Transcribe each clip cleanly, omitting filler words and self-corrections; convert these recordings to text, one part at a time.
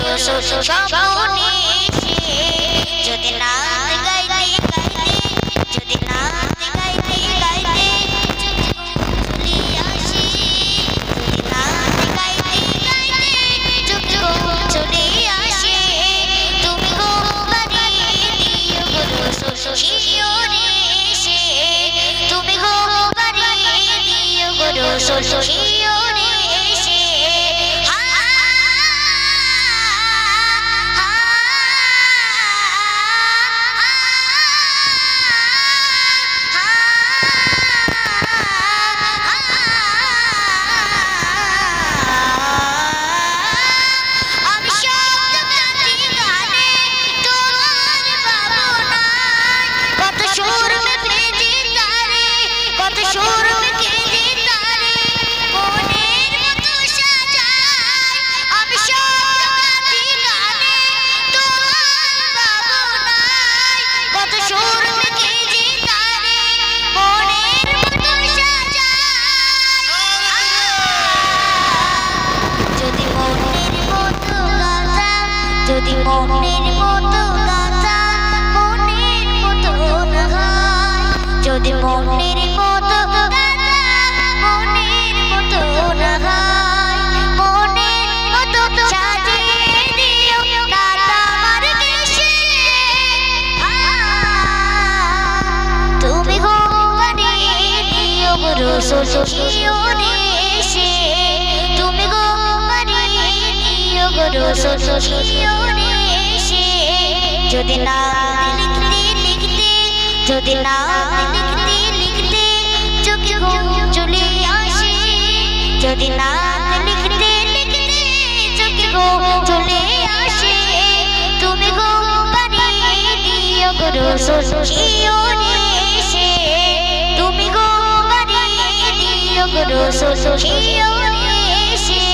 রসুল স্বপনে এসে যদি নাচ গাইতে গাইতে যদি নাচ গাইতে গাইতে চলে আসে যদি নাচ গাইতে গাইতে চলে আসে তুমি গো বাড়িয়ে দিও গো রসুল শিওরে এসে তুমি গো বাড়িয়ে দিও গো রসুল শিওরে এসে যদি মনের মতো গাথা মনের মতো না হয় যদি মনের মতো গাথা মনের মতো না হয় মনের মতো সাজিয়ে দিও দাদা আমার দেশে তুমি গো বাড়িয়ে দিও গো রসুল শিওরে এসে তুমি গো বাড়িয়ে দিও গো রসুল শিওরে এসে যদি নাম লিখতে লিখতে যদি নাম লিখতে লিখতে চোখে ঘুম চলে আসে যদি নাম লিখতে লিখতে চোখে ঘুম চলে আসে তুমি গো বাড়িয়ে দিও গো রসুল শিওরে এসে তুমি গো বাড়িয়ে দিও গো রসুল শিওরে এসে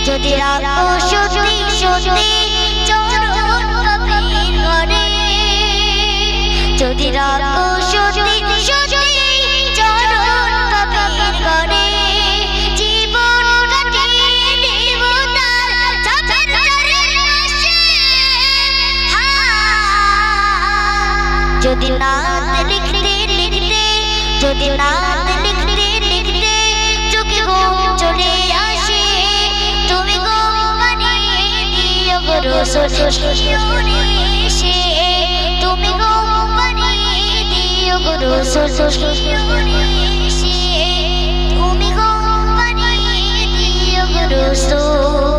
যদি রাখো সত্যি সত্যি চরণ কবির ঘরে যদি রাখো সত্যি সত্যি চরণ কবির ঘরে জীবন কাটিয়ে দেব তার চাপের পাশে যদি নাম লিখতে লিখতে যদি নাম লিখতে লিখতে চোখে ঘুম চলে আসে তুমি গো বাড়িয়ে দিও গো রসুল শিওরে এসে তুমি গো বাড়িয়ে দিও গো রসুল শিওরে এসে তুমি গো বাড়িয়ে দিও গো রসুল